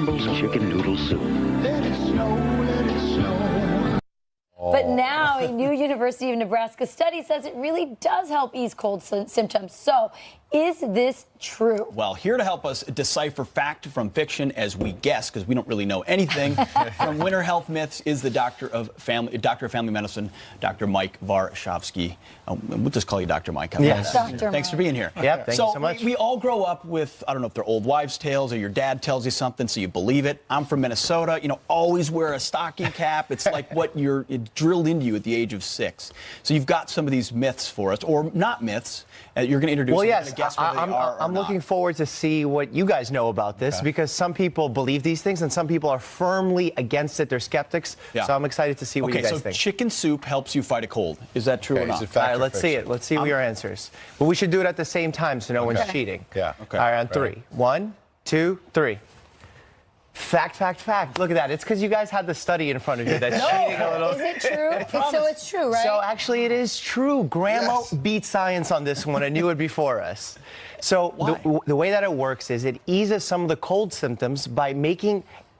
Campbell's Chicken Noodle Soup. Let it snow, let it snow. But now a new University of Nebraska study says it really does help ease cold symptoms. So is this true? Well, here to help us decipher fact from fiction as we guess, because we don't really know anything, from Winter Health Myths is the Doctor of Family Medicine, Dr. Mike Varshavsky. We'll just call you Dr. Mike. Yes. Dr. Thanks for being here. Yep, thank you so much. We all grow up with, I don't know if they're old wives' tales or your dad tells you something so you believe it. I'm from Minnesota, always wear a stocking cap. It's like it's drilled into you at the age of 6. So you've got some of these myths for us, or not myths. You're going to introduce Well, them. yes, Guess whether they are or I'm looking not. forward to see what you guys know about this, because some people believe these things and some people are firmly against it. They're skeptics. Yeah. So I'm excited to see what you Okay, guys so think. chicken soup helps you fight a cold. Is that true or not? Is it fact All right, or let's see fiction? it. Let's see your answers. But we should do it at the same time so no one's cheating. Yeah. Okay. All right, on 3. 1, 2, 3. Fact, fact, fact. Look at that. It's because you guys had the study in front of you that's cheating a little. Is it true? So it's true, right? So actually, it is true. Grandma beat science on this one. I knew it before us. So the way that it works is it eases some of the cold symptoms by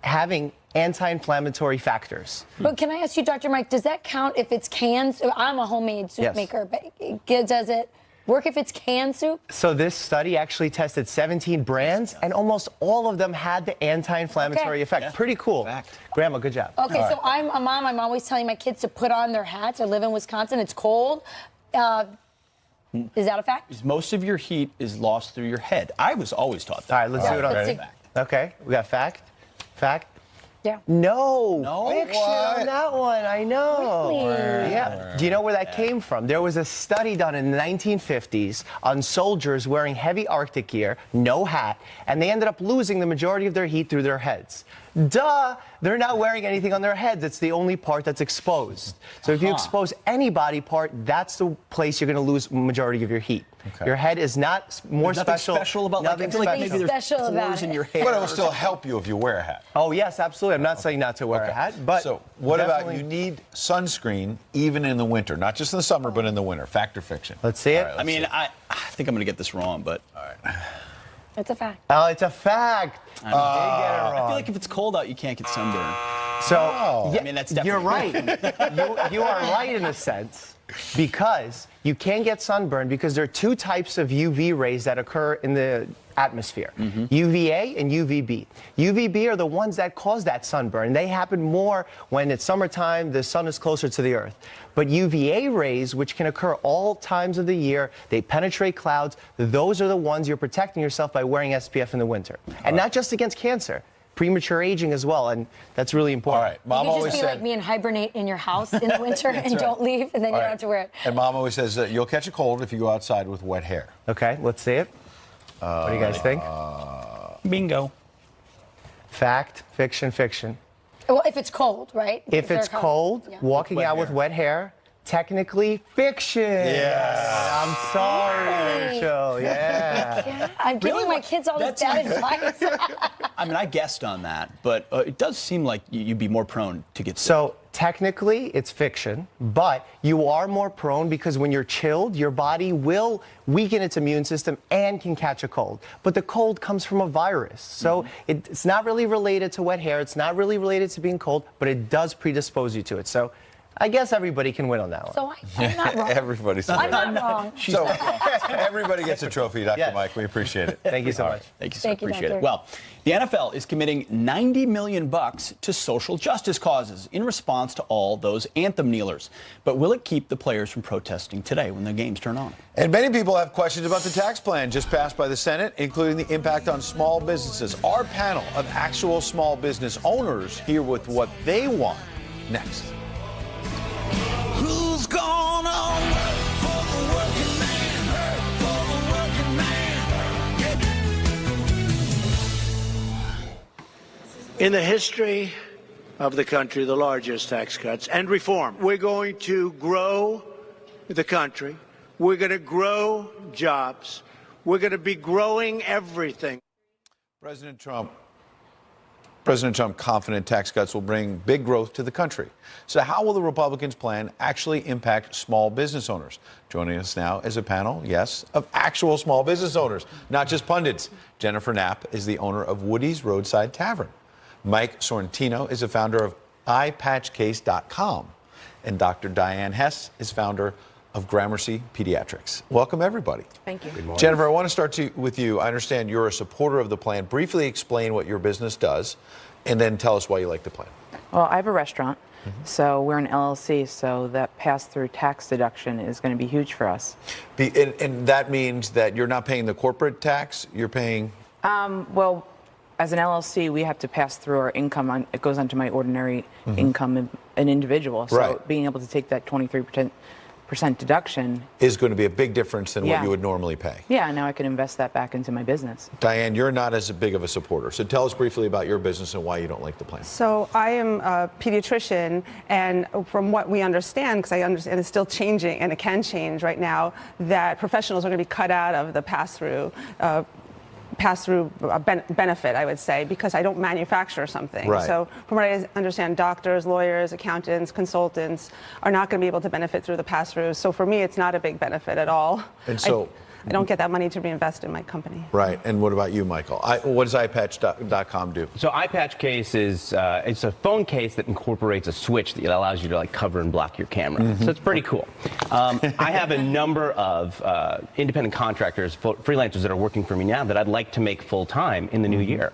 having anti-inflammatory factors. But can I ask you, Dr. Mike, does that count if it's canned? I'm a homemade soup Yes. maker, but does it work if it's canned soup? So this study actually tested 17 brands, and almost all of them had the anti-inflammatory effect. Yeah. Pretty cool. Fact. Grandma, good job. Okay, so I'm a mom. I'm always telling my kids to put on their hats. I live in Wisconsin. It's cold. Is that a fact? Most of your heat is lost through your head. I was always taught that. All right, let's do it on let's three. see. Okay, we got fact. Yeah. No, fiction What? on that one. I know. Really? Yeah. Do you know where that came from? There was a study done in the 1950s on soldiers wearing heavy Arctic gear, no hat, and they ended up losing the majority of their heat through their heads. Duh! They're not wearing anything on their heads. It's the only part that's exposed. So if you expose any body part, that's the place you're going to lose majority of your heat. Okay. Your head is not more Nothing special. special about nothing I feel like maybe special. there's Special about pores in it. your hair. But it will still help you if you wear a hat. Oh yes, absolutely. I'm not saying not to wear a hat, but so what about definitely- you need sunscreen even in the winter, not just in the summer, but in the winter? Fact or fiction? Let's see it. All right, I mean, I think I'm going to get this wrong, but It's a fact. Oh, it's a fact. I Did get it wrong. feel like if it's cold out, you can't get sunburn. So, Oh. yeah, I mean, that's you're definitely- right. you are right in a sense, because you can get sunburn because there are 2 types of UV rays that occur in the atmosphere, UVA and UVB. UVB are the ones that cause that sunburn. They happen more when it's summertime, the sun is closer to the earth. But UVA rays, which can occur all times of the year, they penetrate clouds. Those are the ones you're protecting yourself by wearing SPF in the winter. And not just against cancer, premature aging as well, and that's really All important. right. Mom You could always just be said, like me and hibernate in your house in the winter and don't leave, and then you All don't right. have to wear it. And Mom always says that you'll catch a cold if you go outside with wet hair. Okay, let's see it. What do you guys think? Bingo. Fact, fiction, fiction. Well, if it's cold, right? If it's cold, Yeah. walking wet out with hair. wet hair, technically fiction. Yes. I'm sorry, Really? Rachel. Yeah. Yeah, I'm giving Really? my kids all this That's- bad advice. I mean, I guessed on that, but it does seem like you'd be more prone to get sick. So technically, it's fiction, but you are more prone because when you're chilled, your body will weaken its immune system and can catch a cold. But the cold comes from a virus. So it's not really related to wet hair. It's not really related to being cold, but it does predispose you to it. So I guess everybody can win on that one. So I'm not wrong. Everybody's I'm not wrong. So everybody gets a trophy, Dr. Yes. Mike. We appreciate it. Thank you so much. Thank you, sir. Thank you, Appreciate Doctor. it. Well, the NFL is committing $90 million to social justice causes in response to all those anthem kneelers. But will it keep the players from protesting today when the games turn on? And many people have questions about the tax plan just passed by the Senate, including the impact on small businesses. Our panel of actual small business owners here with what they want next. Who's gonna work for the working man? For the working man. In the history of the country, the largest tax cuts and reform. We're going to grow the country. We're going to grow jobs. We're going to be growing everything. President Trump confident tax cuts will bring big growth to the country. So how will the Republicans' plan actually impact small business owners? Joining us now is a panel, yes, of actual small business owners, not just pundits. Jennifer Knapp is the owner of Woody's Roadside Tavern. Mike Sorrentino is the founder of iPatchCase.com. And Dr. Diane Hess is founder of Gramercy Pediatrics. Welcome, everybody. Thank you. Jennifer, I want to start with you. I understand you're a supporter of the plan. Briefly explain what your business does, and then tell us why you like the plan. Well, I have a restaurant, so we're an LLC, so that pass-through tax deduction is going to be huge for us. And that means that you're not paying the corporate tax, you're paying... Well, as an LLC, we have to pass through our income. It goes onto my ordinary income, an individual. So Right. being able to take that 23% deduction, is going to be a big difference than what Yeah. you would normally pay. yeah, now I can invest that back into my business. Diane, you're not as big of a supporter. So tell us briefly about your business and why you don't like the plan. So I am a pediatrician, and from what we understand, because I understand it's still changing and it can change right now, that professionals are going to be cut out of the pass-through benefit, I would say, because I don't manufacture something. Right. So from what I understand, doctors, lawyers, accountants, consultants are not going to be able to benefit through the pass-through. So for me, it's not a big benefit at all. And so- I don't get that money to reinvest in my company. Right. And what about you, Michael? What does iPatch.com do? So iPatch Case is it's a phone case that incorporates a switch that allows you to like cover and block your camera. So it's pretty cool. I have a number of independent contractors, freelancers that are working for me now that I'd like to make full time in the new year.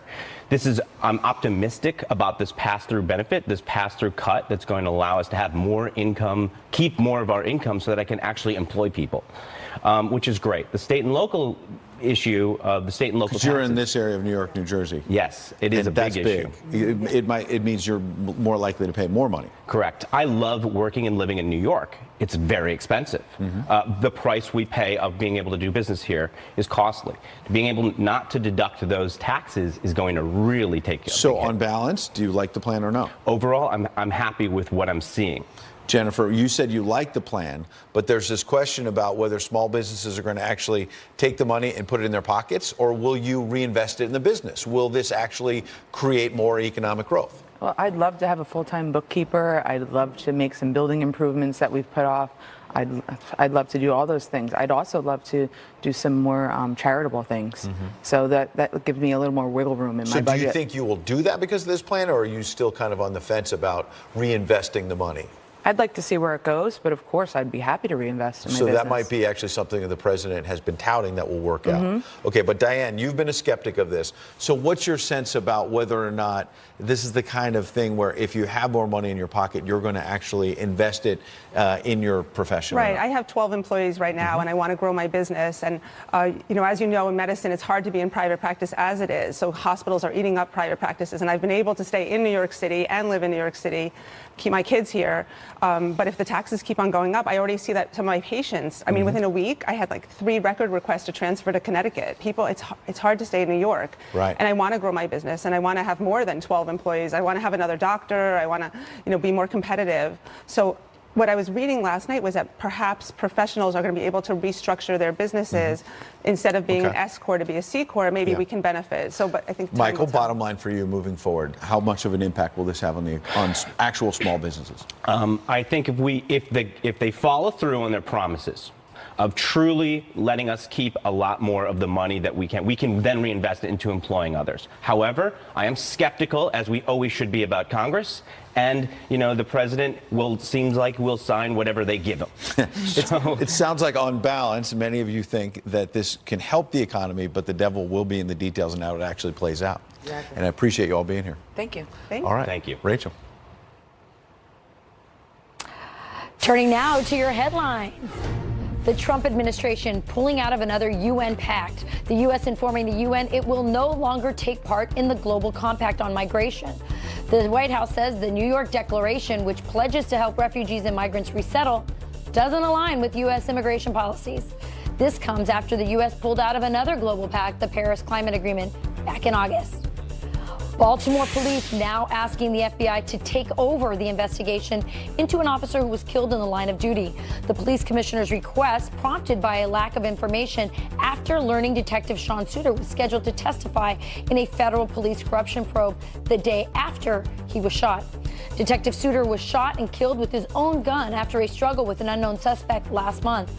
I'm optimistic about this pass-through benefit, this pass-through cut that's going to allow us to have more income, keep more of our income so that I can actually employ people, which is great. The state and local issue of the state and local Because you're in taxes- this area of New York, New Jersey. Yes, it is And a big that's issue. It means you're more likely to pay more money. Correct. I love working and living in New York. It's very expensive. The price we pay of being able to do business here is costly. Being able not to deduct those taxes is going to really take you. So on balance, do you like the plan or no? Overall, I'm happy with what I'm seeing. Jennifer, you said you like the plan, but there's this question about whether small businesses are going to actually take the money and put it in their pockets, or will you reinvest it in the business? Will this actually create more economic growth? Well, I'd love to have a full-time bookkeeper. I'd love to make some building improvements that we've put off. I'd love to do all those things. I'd also love to do some more charitable things. So that gives me a little more wiggle room in So my budget. do you think you will do that because of this plan, or are you still kind of on the fence about reinvesting the money? I'd like to see where it goes, but of course I'd be happy to reinvest in my So business. that might be actually something that the president has been touting that will work out. Okay, but Diane, you've been a skeptic of this. So what's your sense about whether or not this is the kind of thing where if you have more money in your pocket, you're going to actually invest it in your profession? or Right. not? I have 12 employees right now, and I want to grow my business. And, as you know, in medicine, it's hard to be in private practice as it is. So hospitals are eating up private practices. And I've been able to stay in New York City and live in New York City, keep my kids here. But if the taxes keep on going up, I already see that some of my patients, I mean, within a week, I had like 3 record requests to transfer to Connecticut. People, it's hard to stay in New York. Right. And I want to grow my business, and I want to have more than 12 employees. I want to have another doctor. I want to, be more competitive. So what I was reading last night was that perhaps professionals are going to be able to restructure their businesses instead of being Okay. an S corp to be a C corp. Maybe Yeah. we can benefit. So, but I think time Michael, will tell. bottom line for you moving forward, how much of an impact will this have on actual small businesses? I think if they follow through on their promises of truly letting us keep a lot more of the money that we can then reinvest it into employing others. However, I am skeptical, as we always should be, about Congress. And, the president seems like will sign whatever they give him. So, It sounds like on balance, many of you think that this can help the economy, but the devil will be in the details and how it actually plays out. Exactly. And I appreciate you all being here. Thank you. All right. Thank you. Rachel. Turning now to your headlines. The Trump administration pulling out of another UN pact. The U.S. informing the UN it will no longer take part in the global compact on migration. The White House says the New York Declaration, which pledges to help refugees and migrants resettle, doesn't align with U.S. immigration policies. This comes after the U.S. pulled out of another global pact, the Paris Climate Agreement, back in August. Baltimore police now asking the FBI to take over the investigation into an officer who was killed in the line of duty. The police commissioner's request prompted by a lack of information after learning Detective Sean Suter was scheduled to testify in a federal police corruption probe the day after he was shot. Detective Suter was shot and killed with his own gun after a struggle with an unknown suspect last month.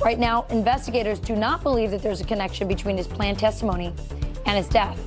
Right now, investigators do not believe that there's a connection between his planned testimony and his death.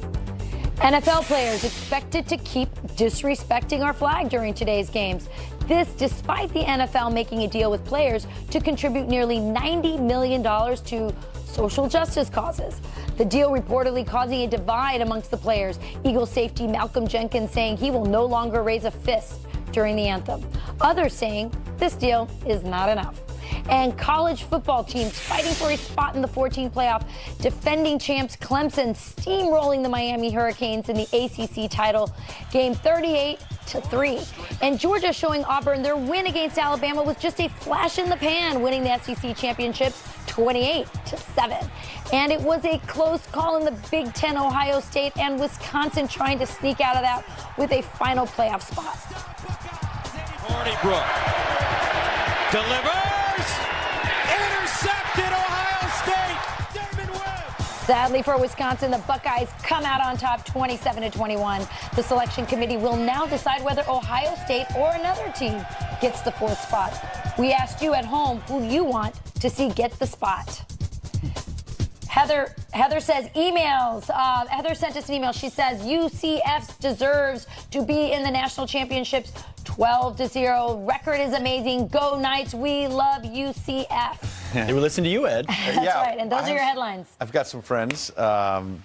NFL players expected to keep disrespecting our flag during today's games. This despite the NFL making a deal with players to contribute nearly $90 million to social justice causes. The deal reportedly causing a divide amongst the players. Eagles safety Malcolm Jenkins saying he will no longer raise a fist during the anthem. Others saying this deal is not enough. And college football teams fighting for a spot in the 14 playoff. Defending champs Clemson steamrolling the Miami Hurricanes in the ACC title game 38-3. And Georgia showing Auburn their win against Alabama was just a flash in the pan, winning the SEC championships 28-7. And it was a close call in the Big Ten. Ohio State and Wisconsin trying to sneak out of that with a final playoff spot. Hornibrook delivers, intercepted, Ohio State, Damon Webb. Sadly for Wisconsin, the Buckeyes come out on top 27-21. The selection committee will now decide whether Ohio State or another team gets the fourth spot. We asked you at home who you want to see get the spot. Heather says emails. Heather sent us an email. She says UCF deserves to be in the national championships 12-0. Record is amazing. Go Knights. We love UCF. They were listening to you, Ed. That's right. And those are your headlines. I've got some friends,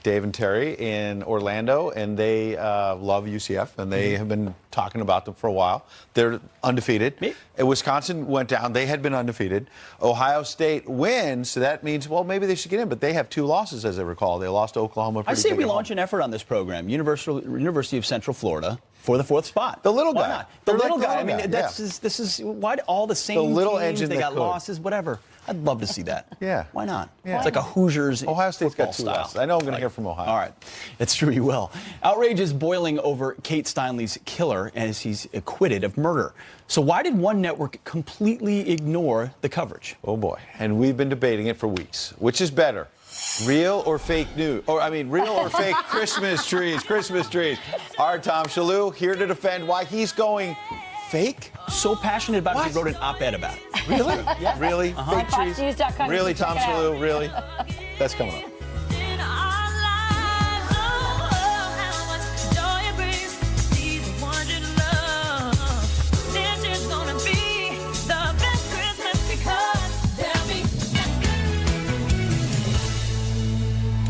Dave and Terry in Orlando, and they love UCF, and they have been talking about them for a while. They're undefeated. Me? And Wisconsin went down. They had been undefeated. Ohio State wins, so that means, well, maybe they should get in, but they have two losses, as I recall. They lost to Oklahoma. I say we launch an effort on this program, University of Central Florida, for the fourth spot. The little Why guy. not? The They're little like the guy. I little mean, guy, this is why all the same The little teams, engine they that got could. losses, whatever. I'd love to see that. Yeah. Why not? Yeah. It's like a Hoosiers Ohio State's got football two style. losses. I know I'm going to hear from Ohio. All right. It's true, you will. Outrage is boiling over Kate Steinle's killer as he's acquitted of murder. So why did one network completely ignore the coverage? Oh, boy. And we've been debating it for weeks. Which is better? Real or fake news? Real or fake Christmas trees? Our Tom Shalhoub here to defend why he's going fake. So passionate about it, What? he wrote an op-ed about it. Really? Really? Fake trees? FoxNews.com. Really, Check Tom it out. Shalhoub? Really? That's coming up. In our lives, oh, how much joy it brings to see the ones you love. This is gonna be the best Christmas because there'll be.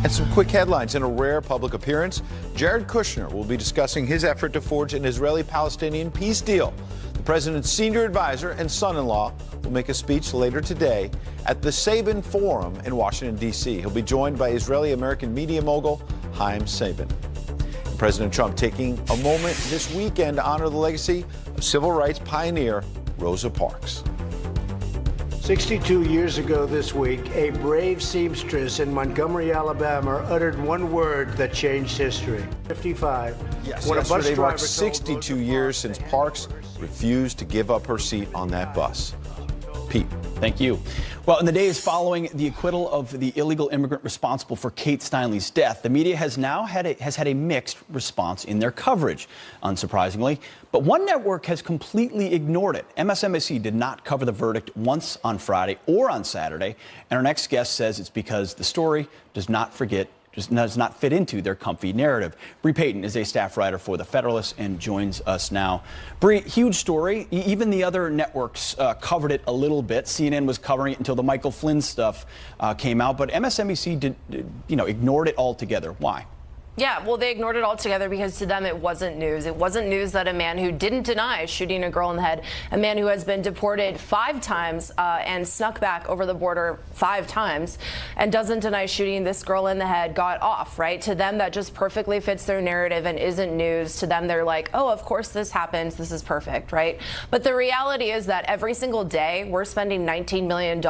And some quick headlines. In a rare public appearance, Jared Kushner will be discussing his effort to forge an Israeli-Palestinian peace deal. The president's senior advisor and son-in-law will make a speech later today at the Sabin Forum in Washington, D.C. He'll be joined by Israeli-American media mogul Haim Sabin. President Trump taking a moment this weekend to honor the legacy of civil rights pioneer Rosa Parks. 62 years ago this week, a brave seamstress in Montgomery, Alabama, uttered one word that changed history. 55. Yes, When a bus yesterday driver marked told 62 Rosa years Parks since to hand Parks over her seat. refused to give up her seat on that bus. Pete. Thank you. Well, in the days following the acquittal of the illegal immigrant responsible for Kate Steinle's death, the media has now had a mixed response in their coverage, unsurprisingly. But one network has completely ignored it. MSNBC did not cover the verdict once on Friday or on Saturday, and our next guest says it's because the story does not fit into their comfy narrative. Bree Payton is a staff writer for The Federalist and joins us now. Bree, huge story. Even the other networks covered it a little bit. CNN was covering it until the Michael Flynn stuff came out, but MSNBC ignored it altogether. Why? Yeah, well, they ignored it altogether because to them it wasn't news. It wasn't news that a man who didn't deny shooting a girl in the head, a man who has been deported 5 times and snuck back over the border 5 times and doesn't deny shooting this girl in the head, got off, right? To them, that just perfectly fits their narrative and isn't news. To them, they're like, oh, of course this happens. This is perfect, right? But the reality is that every single day we're spending $19 million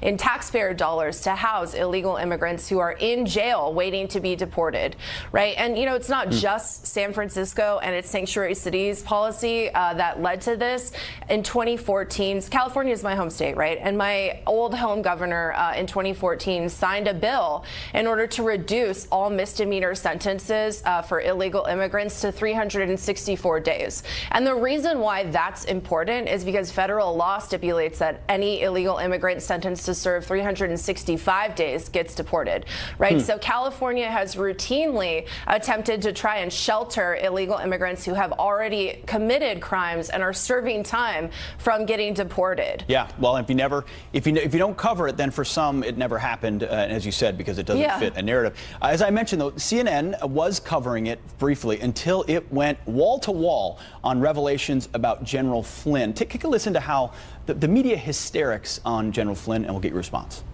in taxpayer dollars to house illegal immigrants who are in jail waiting to be deported. Right. And, it's not just San Francisco and its sanctuary cities policy that led to this. In 2014, California is my home state, right? And my old home governor in 2014 signed a bill in order to reduce all misdemeanor sentences for illegal immigrants to 364 days. And the reason why that's important is because federal law stipulates that any illegal immigrant sentenced to serve 365 days gets deported. Right. So California has routinely routinely attempted to try and shelter illegal immigrants who have already committed crimes and are serving time from getting deported. Yeah, well, if you don't cover it, then for some it never happened, as you said, because it doesn't fit a narrative. As I mentioned, though, CNN was covering it briefly until it went wall to wall on revelations about General Flynn. Take a listen to how the media hysterics on General Flynn, and we'll get your response.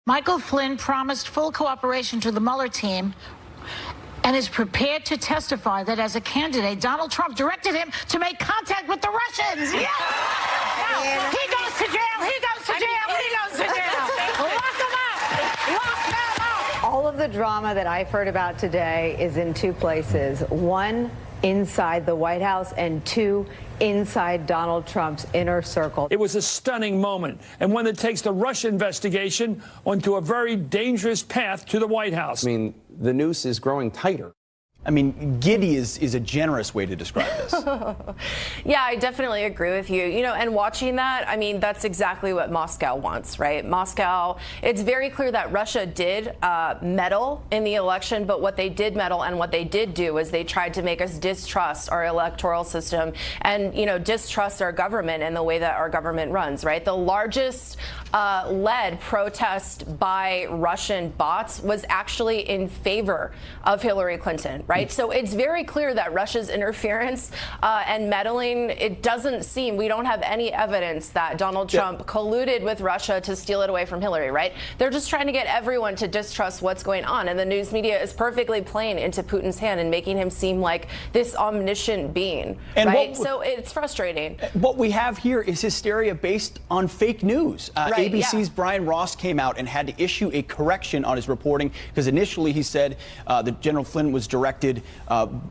Michael Flynn promised full cooperation to the Mueller team and is prepared to testify that as a candidate, Donald Trump directed him to make contact with the Russians. Yes! Now, he goes to jail, he goes to jail, he goes to jail. Lock him up! Lock them up! All of the drama that I've heard about today is in two places. One, inside the White House, and two, inside Donald Trump's inner circle. It was a stunning moment, and one that takes the Russia investigation onto a very dangerous path to the White House. I mean, the noose is growing tighter. I mean, giddy is a generous way to describe this. Yeah, I definitely agree with you. You know, and watching that, I mean, that's exactly what Moscow wants, right? Moscow, it's very clear that Russia did meddle in the election, but what they did meddle and what they did do is they tried to make us distrust our electoral system and, you know, distrust our government and the way that our government runs, right? The largest led protest by Russian bots was actually in favor of Hillary Clinton, right? So it's very clear that Russia's interference and meddling, it doesn't seem, we don't have any evidence that Donald Trump colluded with Russia to steal it away from Hillary, right? They're just trying to get everyone to distrust what's going on. And the news media is perfectly playing into Putin's hand and making him seem like this omniscient being, and right? So it's frustrating. What we have here is hysteria based on fake news. ABC's Brian Ross came out and had to issue a correction on his reporting because initially he said that General Flynn was directed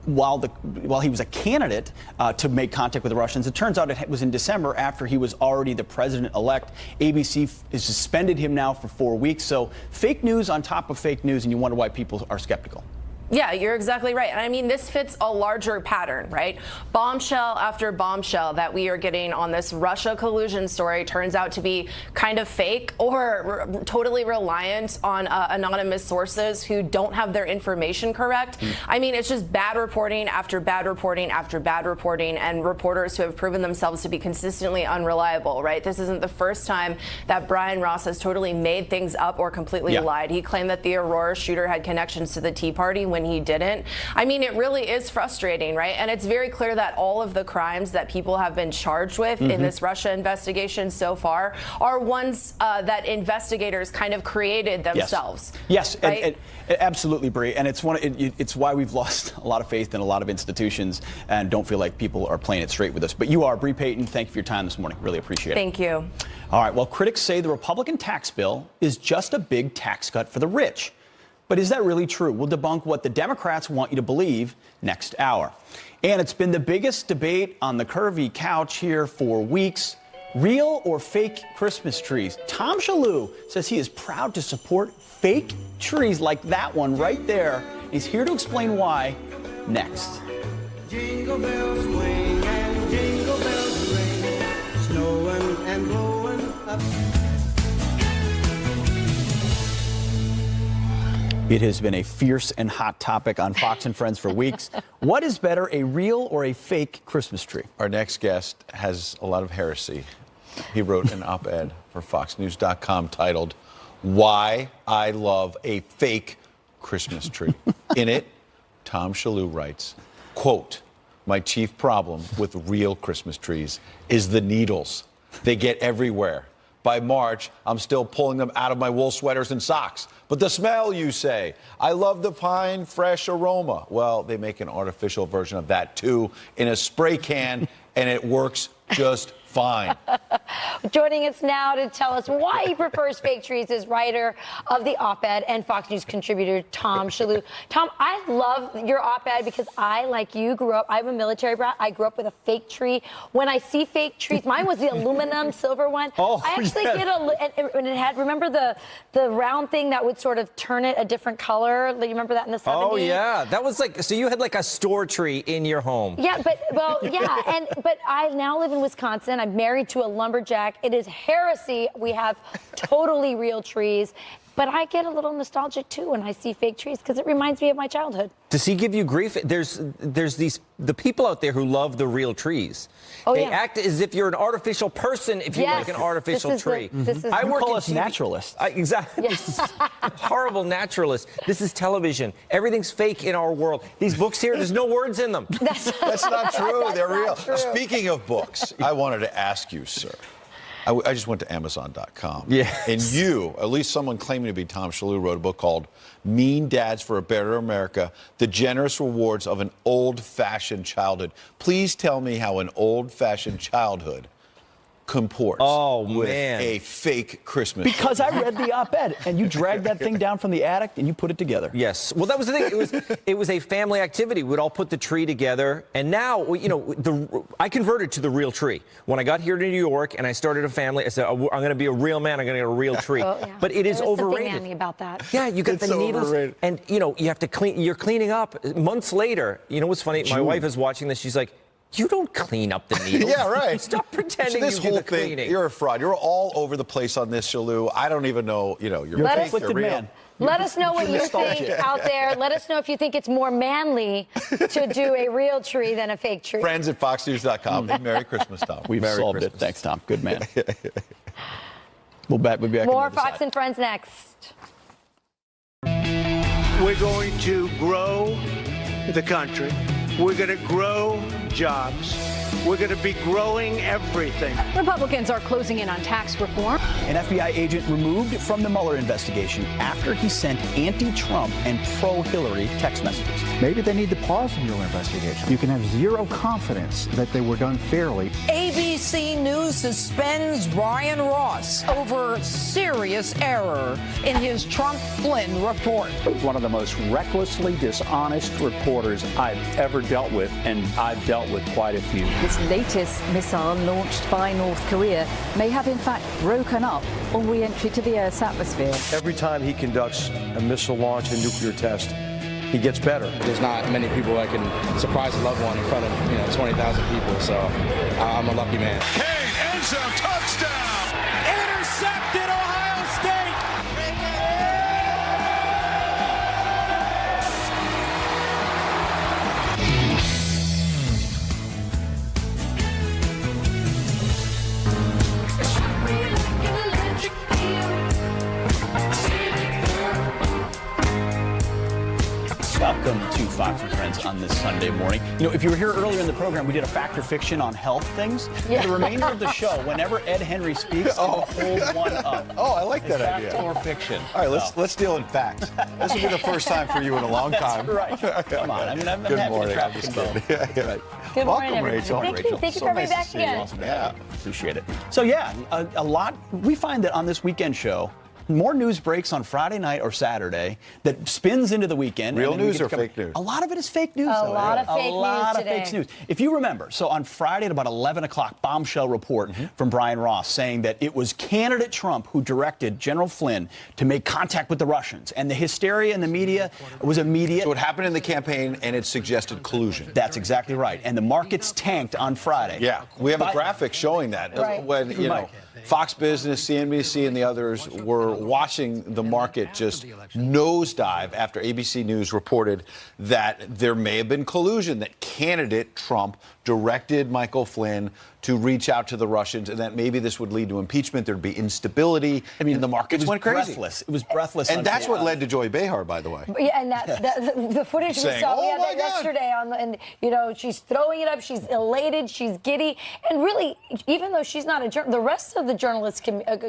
while he was a candidate to make contact with the Russians. It turns out it was in December after he was already the president-elect. ABC has suspended him now for 4 weeks. So fake news on top of fake news, and you wonder why people are skeptical. Yeah, you're exactly right. And I mean, this fits a larger pattern, right? Bombshell after bombshell that we are getting on this Russia collusion story turns out to be kind of fake or totally reliant on anonymous sources who don't have their information correct. I mean, it's just bad reporting after bad reporting after bad reporting, and reporters who have proven themselves to be consistently unreliable, right? This isn't the first time that Brian Ross has totally made things up or completely lied. He claimed that the Aurora shooter had connections to the Tea Party when he didn't. I mean, it really is frustrating, right? And it's very clear that all of the crimes that people have been charged with in this Russia investigation so far are ones that investigators kind of created themselves. Yes, right? and absolutely, Bree. And it's it's why we've lost a lot of faith in a lot of institutions and don't feel like people are playing it straight with us. But you are, Bree Payton. Thank you for your time this morning. Really appreciate it. Thank you. All right. Well, critics say the Republican tax bill is just a big tax cut for the rich. But is that really true? We'll debunk what the Democrats want you to believe next hour. And it's been the biggest debate on the curvy couch here for weeks. Real or fake Christmas trees? Tom Shalhoub says he is proud to support fake trees like that one right there. He's here to explain why next. Jingle bells swing and jingle bells ring, snowing and blowing up. It has been a fierce and hot topic on Fox and Friends for weeks. What is better, a real or a fake Christmas tree? Our next guest has a lot of heresy. He wrote an op-ed for FoxNews.com titled, "Why I Love a Fake Christmas Tree." In it, Tom Shalhoub writes, quote, "My chief problem with real Christmas trees is the needles. They get everywhere. By March, I'm still pulling them out of my wool sweaters and socks. But the smell, you say. I love the pine fresh aroma." Well, they make an artificial version of that, too, in a spray can, and it works just fine. Joining us now to tell us why he prefers fake trees is writer of the op-ed and Fox News contributor Tom Shalhoub. Tom, I love your op-ed because I, like you, I'm a military brat. I grew up with a fake tree. When I see fake trees, mine was the aluminum silver one. Oh, I actually get and it had, remember the round thing that would sort of turn it a different color? You remember that in the 70s? Oh, yeah. That was like, so you had like a store tree in your home. Yeah, but I now live in Wisconsin. I'm married to a lumberjack. It is heresy. We have totally real trees. But I get a little nostalgic too when I see fake trees because it reminds me of my childhood. Does he give you grief? There's the people out there who love the real trees. Oh, they yeah. act as if you're an artificial person if you Yes. like an artificial This is the- tree. this is- I You work call in us TV naturalists. Exactly. Horrible naturalists. This is television. Everything's fake in our world. These books here, there's no words in them. That's not true. That's They're not real. true. Speaking of books, I wanted to ask you, sir. I just went to Amazon.com. Yes. And you, at least someone claiming to be Tom Shalhoub, wrote a book called Mean Dads for a Better America, The Generous Rewards of an Old-Fashioned Childhood. Please tell me how an old-fashioned childhood comports with a fake Christmas. Because I read the op-ed, and you dragged that thing down from the attic and you put it together. Yes. Well, that was the thing. It was a family activity. We'd all put the tree together, and now I converted to the real tree. When I got here to New York and I started a family, I said I'm going to be a real man. I'm going to get a real tree. Oh, yeah. But it is There was something overrated. manly about that. Yeah, you got the needles, overrated. and you have to clean. You're cleaning up months later. You know what's funny? My wife is watching this. She's like, "You don't clean up the needles." Yeah, right. Stop pretending this you do whole the thing, cleaning. you're a fraud. You're all over the place on this, Shalhoub. I don't even know, you're Let fake, us- you're real. Let us know what you think nostalgic. out there. Let us know if you think it's more manly to do a real tree than a fake tree. Friends at FoxNews.com. And Merry Christmas, Tom. We've Merry solved Christmas. it. Thanks, Tom. Good man. We'll be back. More on the other Fox side. and Friends next. We're going to grow the country. We're going to grow jobs. We're going to be growing everything. Republicans are closing in on tax reform. An FBI agent removed from the Mueller investigation after he sent anti-Trump and pro-Hillary text messages. Maybe they need to pause the Mueller investigation. You can have zero confidence that they were done fairly. ABC News suspends Brian Ross over serious error in his Trump-Flynn report. One of the most recklessly dishonest reporters I've ever dealt with, and I've dealt with quite a few. This latest missile launched by North Korea may have in fact broken up on re-entry to the Earth's atmosphere. Every time he conducts a missile launch and nuclear test, he gets better. There's not many people that can surprise a loved one in front of 20,000 people, so I'm a lucky man. Kane, end zone, touchdown! Intercepted, Ohio State! Welcome to Fox and Friends on this Sunday morning. If you were here earlier in the program, we did a fact or fiction on health things. Yeah. For the remainder of the show, whenever Ed Henry speaks, I'll hold one up. Oh, I like that Fact idea. or fiction. All right, let's deal in facts. This will be the first time for you in a long time. That's right. Come on. I mean, I'm Good happy morning. to trap I'm just them both. kidding. Yeah. Right. Good morning, Welcome, everybody. Rachel. Thank you. Thank you So for having me nice back to see you. again. Awesome. Yeah. Appreciate it. So yeah, a lot. We find that on this weekend show, more news breaks on Friday night or Saturday that spins into the weekend. Real and then we news get or to cover- fake news? A lot of it is fake news. A though. lot of fake A lot news of fake today. news. If you remember, so on Friday at about 11 o'clock, bombshell report from Brian Ross saying that it was candidate Trump who directed General Flynn to make contact with the Russians, and the hysteria in the media was immediate. So it happened in the campaign, and it suggested collusion. That's exactly right. And the markets tanked on Friday. Yeah, we have a But- graphic showing that. Right. When, Mike. Fox Business, CNBC, and the others were watching the market just nosedive after ABC News reported that there may have been collusion, that candidate Trump directed Michael Flynn to reach out to the Russians, and that maybe this would lead to impeachment. There'd be instability. I mean, the markets went crazy. Breathless. It was breathless. And on that's what TV. led to Joy Behar, by the way. Yeah, and the footage we Saying, saw, we "Oh had my that God." yesterday and she's throwing it up, she's elated, she's giddy, and really, even though she's not the rest of the journalist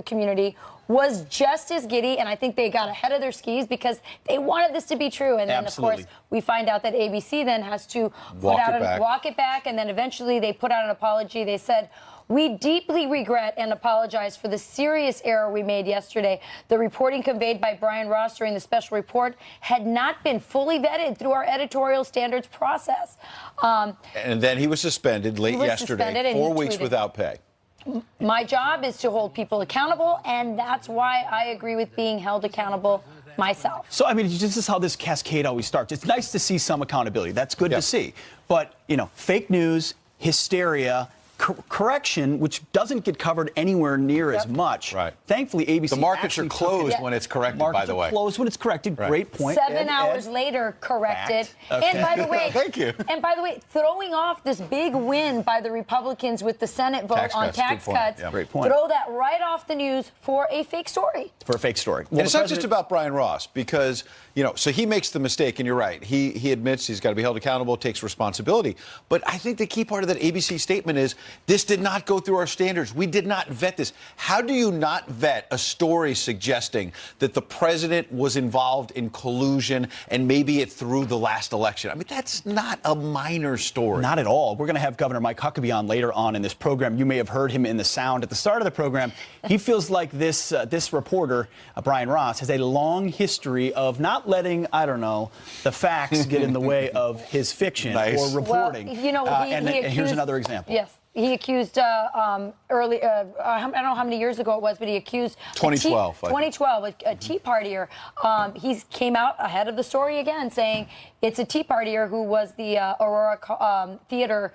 community was just as giddy, and I think they got ahead of their skis because they wanted this to be true. And then, Absolutely. of course, we find out that ABC then has to Walk it back, and then eventually they put out an apology. They said, "We deeply regret and apologize for the serious error we made yesterday. The reporting conveyed by Brian Ross during the special report had not been fully vetted through our editorial standards process." And then he was suspended late He was yesterday, suspended and he 4 weeks tweeted. without pay. My job is to hold people accountable, and that's why I agree with being held accountable myself. So, I mean, this is how this cascade always starts. It's nice to see some accountability. That's good Yeah. to see. But, fake news, hysteria, correction, which doesn't get covered anywhere near as much. Right. Thankfully, ABC. The markets are actually took closed it. when it's corrected, Markets by the way. are closed when it's corrected. Right. Great point. 7 hours later, corrected. Fact. Okay. And by the way, Thank you. And by the way, throwing off this big win by the Republicans with the Senate vote Tax on cuts, tax good point. cuts, Yeah. Great point. throw that right off the news for a fake story. For a fake story. And it's not just about Brian Ross, because, so he makes the mistake, and you're right. He admits he's got to be held accountable, takes responsibility. But I think the key part of that ABC statement is this did not go through our standards. We did not vet this. How do you not vet a story suggesting that the president was involved in collusion and maybe it threw the last election? I mean, that's not a minor story. Not at all. We're going to have Governor Mike Huckabee on later on in this program. You may have heard him in the sound at the start of the program. He feels like this reporter, Brian Ross, has a long history of not letting, the facts get in the way of his fiction or reporting. Well, and here's another example. Yes. He accused I don't know how many years ago it was, but he accused 2012. 2012, a Tea Partier. He came out ahead of the story again, saying it's a Tea Partier who was the Aurora Theater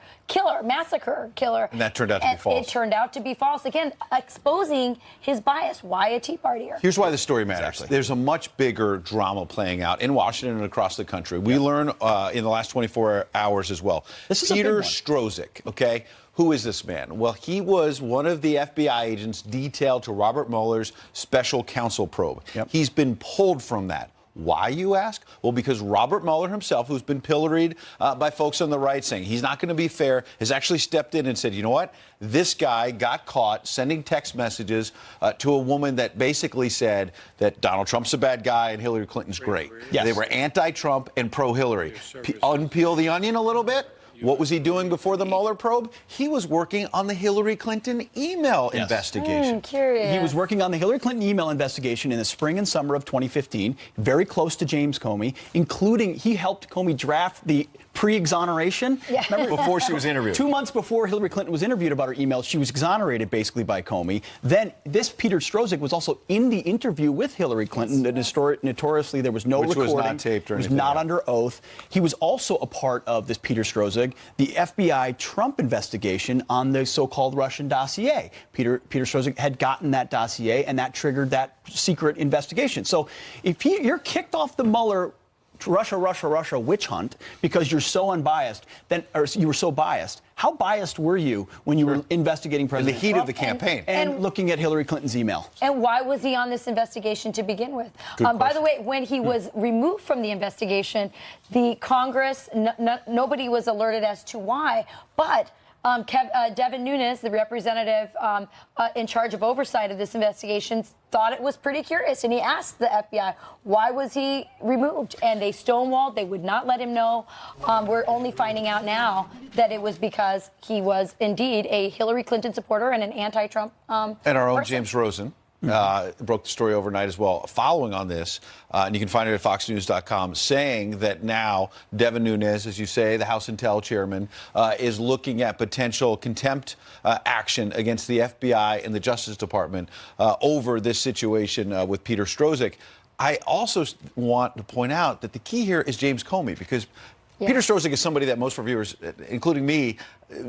massacre killer. And that turned out to be false. It turned out to be false. Again, exposing his bias. Why a Tea Partier? Here's why the story matters. There's a much bigger drama playing out in Washington and across the country. We learn in the last 24 hours as well. This is a Peter big one. Strzok, okay? Who is this man? Well, he was one of the FBI agents detailed to Robert Mueller's special counsel probe. He's been pulled from that. Why, you ask? Well, because Robert Mueller himself, who's been pilloried by folks on the right saying he's not going to be fair, has actually stepped in and said, you know what? This guy got caught sending text messages to a woman that basically said that Donald Trump's a bad guy and Hillary Clinton's great. Yes. They were anti-Trump and pro-Hillary. Unpeel the onion a little bit. What was he doing before the Mueller probe? He was working on the Hillary Clinton email investigation. Curious. He was working on the Hillary Clinton email investigation in the spring and summer of 2015, very close to James Comey, including he helped Comey draft the pre-exoneration. Yeah. Remember? Before she was interviewed. 2 months before Hillary Clinton was interviewed about her email, she was exonerated basically by Comey. Then this Peter Strzok was also in the interview with Hillary Clinton. Notoriously, there was no Which recording. was not taped or It was anything, not yeah. under oath. He was also a part of this Peter Strzok, the FBI Trump investigation on the so-called Russian dossier. Peter Strzok had gotten that dossier, and that triggered that secret investigation. So if you're kicked off the Mueller Russia witch hunt because you're so unbiased, or you were so biased. How biased were you when you were investigating President In the heat Trump of the campaign. and looking at Hillary Clinton's email? And why was he on this investigation to begin with? Good By the way, when he was removed from the investigation, the Congress, nobody was alerted as to why, but Devin Nunes, the representative in charge of oversight of this investigation, thought it was pretty curious. And he asked the FBI, why was he removed? And they stonewalled. They would not let him know. We're only finding out now that it was because he was indeed a Hillary Clinton supporter and an anti-Trump And our own person. James Rosen broke the story overnight as well, following on this, and you can find it at foxnews.com, saying that now Devin Nunes, as you say, the House Intel chairman, is looking at potential contempt action against the FBI and the Justice Department over this situation with Peter Strzok. I also want to point out that the key here is James Comey, because Peter Strzok is somebody that most of our viewers, including me,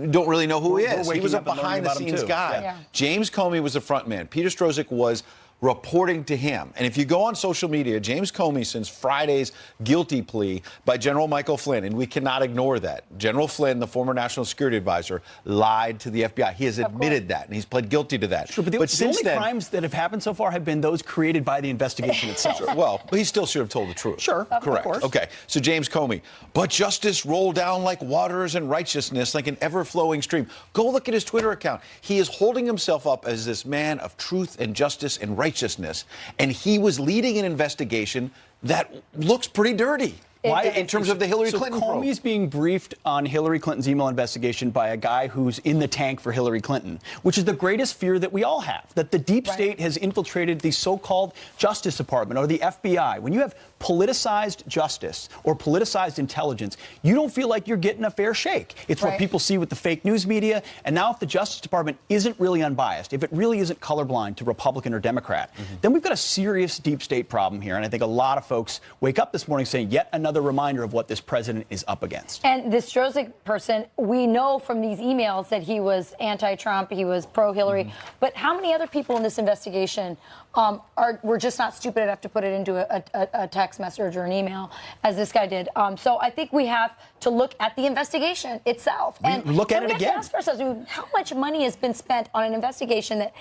don't really know who he is. He was a behind-the-scenes guy. Yeah. James Comey was the front man. Peter Strzok was reporting to him. And if you go on social media, James Comey, since Friday's guilty plea by General Michael Flynn, and we cannot ignore that, General Flynn, the former national security advisor, lied to the FBI. He has admitted that, and he's pled guilty to that. Sure, but the since only then, crimes that have happened so far have been those created by the investigation itself. Sure, well, he still should have told the truth. Sure, correct. of course. Okay, so James Comey. But justice rolled down like waters and righteousness, like an ever-flowing stream. Go look at his Twitter account. He is holding himself up as this man of truth and justice and righteousness, and he was leading an investigation that looks pretty dirty. Why, in terms of the Hillary Clinton probe? Comey's being briefed on Hillary Clinton's email investigation by a guy who's in the tank for Hillary Clinton, which is the greatest fear that we all have, that the deep state has infiltrated the so-called Justice Department or the FBI. When you have politicized justice or politicized intelligence, you don't feel like you're getting a fair shake. It's what people see with the fake news media. And now if the Justice Department isn't really unbiased, if it really isn't colorblind to Republican or Democrat, then we've got a serious deep state problem here. And I think a lot of folks wake up this morning saying, yet another another reminder of what this president is up against. And this Strzok person, we know from these emails that he was anti-Trump, he was pro-Hillary. But how many other people in this investigation were just not stupid enough to put it into a text message or an email, as this guy did? So I think we have to look at the investigation itself. Look at it we have again. to ask ourselves, how much money has been spent on an investigation that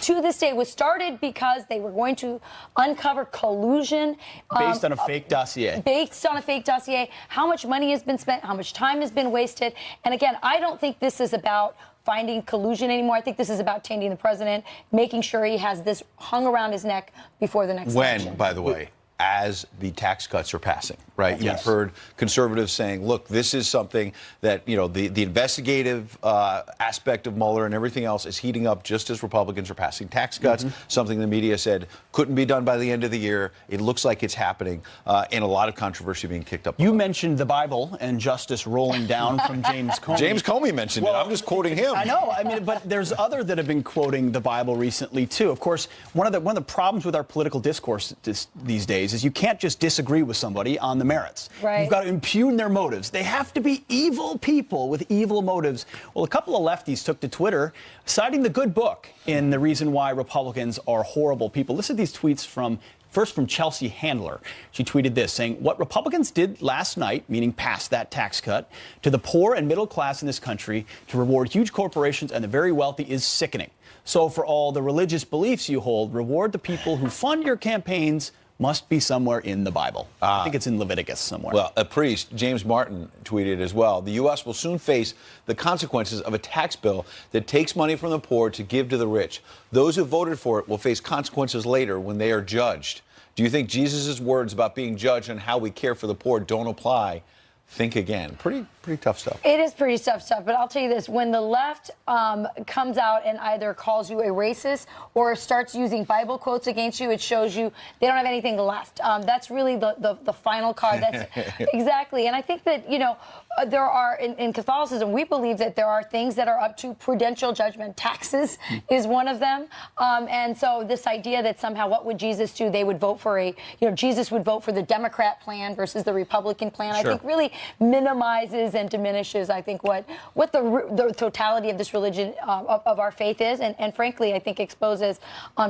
to this day was started because they were going to uncover collusion Based on a fake dossier. Based on a fake dossier. How much money has been spent? How much time has been wasted? And again, I don't think this is about finding collusion anymore. I think this is about changing the president, making sure he has this hung around his neck before the next election. When, by the way, as the tax cuts are passing, right? Yes. You've heard conservatives saying, look, this is something that, you know, the investigative aspect of Mueller and everything else is heating up just as Republicans are passing tax cuts, something the media said couldn't be done by the end of the year. It looks like it's happening, and a lot of controversy being kicked up. You mentioned the Bible and justice rolling down from James Comey. James Comey mentioned it. I'm just quoting him. I know. I mean, but there's other that have been quoting the Bible recently too. Of course, one of the problems with our political discourse these days is you can't just disagree with somebody on the merits. Right. You've got to impugn their motives. They have to be evil people with evil motives. Well, a couple of lefties took to Twitter, citing the good book in the reason why Republicans are horrible people. Listen to these tweets from Chelsea Handler. She tweeted this, saying, what Republicans did last night, meaning pass that tax cut, to the poor and middle class in this country to reward huge corporations and the very wealthy is sickening. So for all the religious beliefs you hold, reward the people who fund your campaigns must be somewhere in the Bible. I think it's in Leviticus somewhere. Well, a priest, James Martin, tweeted as well. The U.S. will soon face the consequences of a tax bill that takes money from the poor to give to the rich. Those who voted for it will face consequences later when they are judged. Do you think Jesus' words about being judged and how we care for the poor don't apply? Think again. Pretty tough stuff. It is pretty tough stuff, but I'll tell you this. When the left comes out and either calls you a racist or starts using Bible quotes against you, it shows you they don't have anything left. That's really the final card. That's exactly. And I think that, you know, there are, in Catholicism, we believe that there are things that are up to prudential judgment. Taxes is one of them. And so this idea that somehow what would Jesus do? They would vote for Jesus would vote for the Democrat plan versus the Republican plan. Sure. I think really minimizes and diminishes, I think, what the totality of this religion, of our faith is. And frankly, I think exposes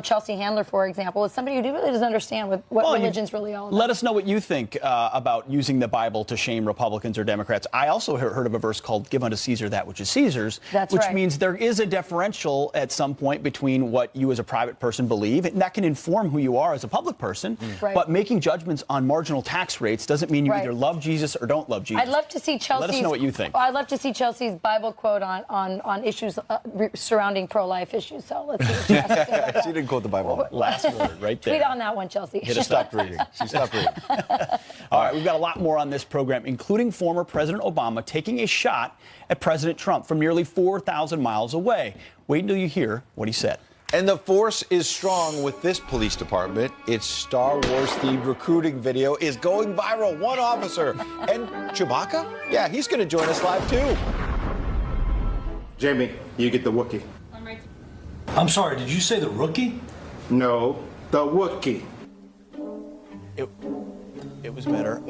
Chelsea Handler, for example, as somebody who really doesn't understand what religion's really all about. Let us know what you think about using the Bible to shame Republicans or Democrats. I also heard of a verse called give unto Caesar that which is Caesar's, which means there is a differential at some point between what you as a private person believe, and that can inform who you are as a public person. Right. But making judgments on marginal tax rates doesn't mean you either love Jesus or don't love Jesus. I'd love to see Chelsea's. Let us know what you think. I'd love to see Chelsea's Bible quote on issues surrounding pro-life issues. So let's see what she has to say about that. She didn't quote the Bible. Last word right there. Tweet on that one, Chelsea. She stopped reading. She stopped reading. All right, we've got a lot more on this program, including former President Obama taking a shot at President Trump from nearly 4,000 miles away. Wait until you hear what he said. And the force is strong with this police department. Its Star Wars-themed recruiting video is going viral. One officer. And Chewbacca? Yeah, he's going to join us live, too. Jamie, you get the Wookiee. I'm sorry, did you say the rookie? No, the Wookiee. It was better.